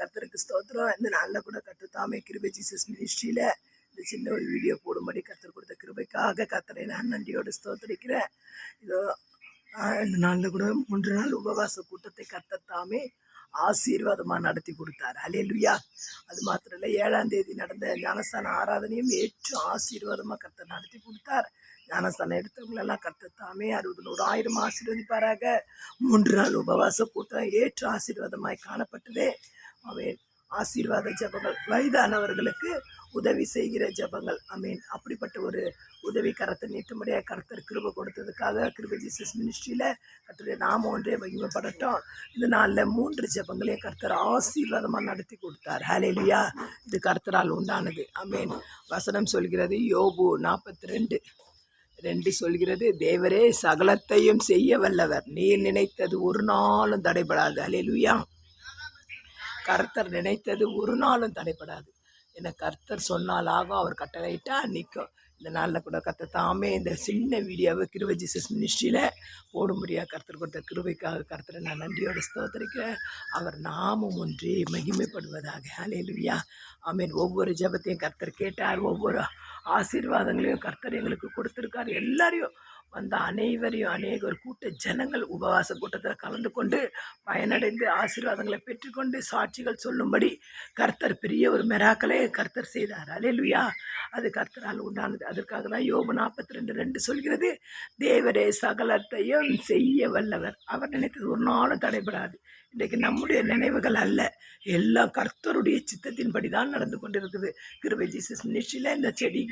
கர்த்தருக்கு ஸ்தோத்திரம். இந்த நாளில் கூட கர்த்தர் தாமே கிருபை ஜீசஸ் மினிஸ்ட்ரியில் இந்த சின்ன ஒரு வீடியோ போடும்படி கர்த்தர் கொடுத்த கிருபைக்காக கர்த்தரை நான் நன்றியோடு ஸ்தோத்திரிக்கிறேன். இதோ இந்த நாளில் கூட 3 நாள் உபவாச கூட்டத்தை கர்த்தர் தாமே ஆசீர்வாதமாக நடத்தி கொடுத்தார். அல்லேலூயா. அது மாத்திரம் இல்லை, 7ஆம் தேதி நடந்த ஞானஸ்தான ஆராதனையும் ஏற்று ஆசீர்வாதமாக கர்த்தர் நடத்தி கொடுத்தார். ஞானஸ்தானம் எடுத்தவங்களெல்லாம் கர்த்தர் தாமே 60 100 1000 ஆசீர்வதிப்பாராக. 3 நாள் உபவாச கூட்டம் ஏற்று ஆசீர்வாதமாய் காணப்பட்டதே. அமேன். ஆசீர்வாத ஜபங்கள், வயதானவர்களுக்கு உதவி செய்கிற ஜபங்கள். அமேன். அப்படிப்பட்ட ஒரு உதவி கரத்தை நீட்டும்படியாக கர்த்தர் கிருபை கொடுத்ததுக்காக கிருபை ஜீசஸ் மினிஸ்ட்ரியில் கர்த்தருடைய நாமம் ஒன்றே மகிமைப்படட்டும். இந்த நாளில் 3 ஜபங்களையும் கர்த்தர் ஆசீர்வாதமாக நடத்தி கொடுத்தார். ஹல்லேலூயா. இது கர்த்தரால் உண்டானது. அமேன். வசனம் சொல்கிறது, யோபு 42:2 சொல்கிறது, தேவரே சகலத்தையும் செய்ய வல்லவர், நீர் நினைத்தது ஒரு நாளும் தடைபடாது. ஹல்லேலூயா. கர்த்தர் நினைத்தது ஒரு நாளும் தடைபடாது. ஏன்னா கர்த்தர் சொன்னாலாகும், அவர் கட்டளையிட்டா நிற்கும். இந்த நாளில் கூட கர்த்தர் தாமே இந்த சின்ன வீடியோவை கிருபை ஜீசஸ் மினிஸ்ட்ரியில் போடும்படியாக கர்த்தர் கொடுத்த கிருபைக்காக கர்த்தரை நான் நன்றியோடு ஸ்தோத்திரிக்கிறேன். அவர் நாமம் ஒன்றே மகிமைப்படுவதாக. ஹல்லேலூயா. ஆமென். ஒவ்வொரு ஜெபத்தையும் கர்த்தர் கேட்டார், ஒவ்வொரு ஆசீர்வாதங்களையும் கர்த்தர் எங்களுக்கு கொடுத்துருக்கார். எல்லாரையும் வந்த அனைவரையும் அநேக கூட்ட ஜனங்கள் உபவாச கூட்டத்தில் கலந்து கொண்டு பயனடைந்து ஆசீர்வாதங்களை பெற்றுக்கொண்டு சாட்சிகள் சொல்லும்படி கர்த்தர் பெரிய ஒரு மெராக்களை கர்த்தர் செய்தார். அல்லேலூயா. அது கர்த்தரால் உண்டானது. அதற்காக தான் யோபு 42:2 சொல்கிறது, தேவரே சகலத்தையும் செய்ய வல்லவர், அவர் நினைத்தது ஒரு நாளும் தடைபடாது. இன்றைக்கு நம்முடைய நினைவுகள் அல்ல, எல்லாம் கர்த்தருடைய சித்தத்தின்படி தான் நடந்து கொண்டிருக்குது. கிருபை ஜீசஸ் மினிஸ்ட்ரியில் இந்த செடி,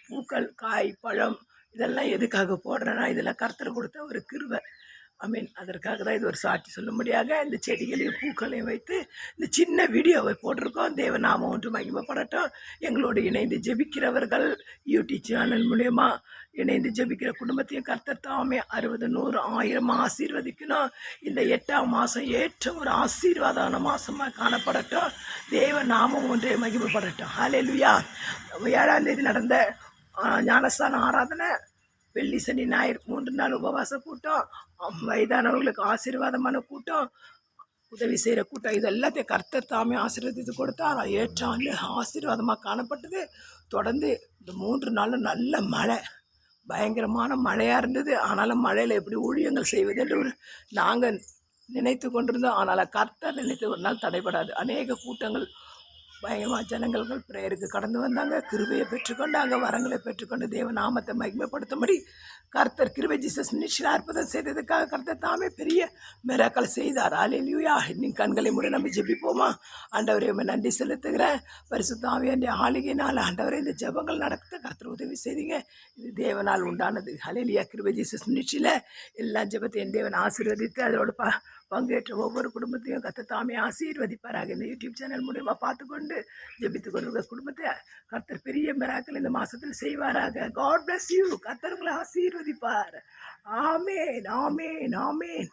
பூக்கள், காய், பழம் இதெல்லாம் எதுக்காக போடுறேன்னா இதெல்லாம் கர்த்தர் கொடுத்த ஒரு கிருபை. ஐ அதற்காக தான் இது ஒரு சாட்சி சொல்லும்படியாக இந்த செடிகளையும் பூக்களையும் வைத்து இந்த சின்ன வீடியோவை போட்டிருக்கோம். தேவநாமம் ஒன்று மகிமைப்படட்டும். எங்களோடு இணைந்து ஜெபிக்கிறவர்கள் யூடியூப் சேனல் மூலயமா இணைந்து ஜெபிக்கிற குடும்பத்தையும் கர்த்தர் தாமே 60 100 1000 ஆசீர்வதிக்கணும். இந்த 8ஆம் மாதம் ஏற்ற ஒரு ஆசீர்வாதான மாதமாக காணப்படட்டும். தேவ நாமம் ஒன்றே மகிமைப்படட்டும். ஹல்லேலூயா. 7ஆம் தேதி நடந்த ஞானஸ்தான ஆராதனை, வெள்ளி சனி ஞாயிறு 3 நாள் உபவாச கூட்டம், வயதானவர்களுக்கு ஆசீர்வாதமான கூட்டம், உதவி செய்கிற கூட்டம், இது எல்லாத்தையும் கர்த்தர் தாமே ஆசீர்வதித்து கொடுத்தார். ஏற்ற ஆசீர்வாதமாக காணப்பட்டது. தொடர்ந்து இந்த 3 நாளும் நல்ல மழை, பயங்கரமான மழையாக இருந்தது. ஆனாலும் மழையில் எப்படி ஊழியங்கள் செய்வது என்று நாங்கள் நினைத்து கொண்டிருந்தோம். ஆனால் கர்த்தர் நினைத்து ஒரு நாள் தடைபடாது. அநேக கூட்டங்கள் பயங்கரமாக ஜனங்கள் பிரேயருக்கு கடந்து வந்தாங்க, கிருபையை பெற்றுக்கொண்டாங்க, வரங்களை பெற்றுக்கொண்டு தேவ நாமத்தை மகிமைப்படுத்தும்படி கர்த்தர் கிருபை ஜீசஸ் மினிஸ்ட்ரியில் அற்புதம் செய்ததுக்காக கர்த்தர் தாமே பெரிய மிராக்கள் செய்தார். அல்லேலூயா. இன்னும் கண்களை மூட நம்ம ஜெபிப்போமா? ஆண்டவரே நன்றி செலுத்துகிறேன். பரிசுத்த ஆவியானவருடைய ஆளுகையினால் ஆண்டவரே இந்த ஜெபங்கள் நடத்த கர்த்தர் உதவி செய்தீங்க. இது தேவனால் உண்டானது. அல்லேலூயா. கிருபை ஜீசஸ் மினிஸ்ட்ரியில் எல்லா ஜெபத்தையும் தேவன் ஆசீர்வதித்து அதோட பங்கேற்ற ஒவ்வொரு குடும்பத்தையும் கர்த்தர் தாமே ஆசீர்வதிப்பாராக. இந்த யூடியூப் சேனல் மூலமா பார்த்துக்கொண்டு ஜெபித்து கொண்டு குடும்பத்தை கர்த்தர் பெரிய மிராக்கள் இந்த மாதத்தில் செய்வாராக. God bless you. கர்த்தர் உங்களை ஆசீர்வதிப்பார். ஆமேன், ஆமேன், ஆமேன்.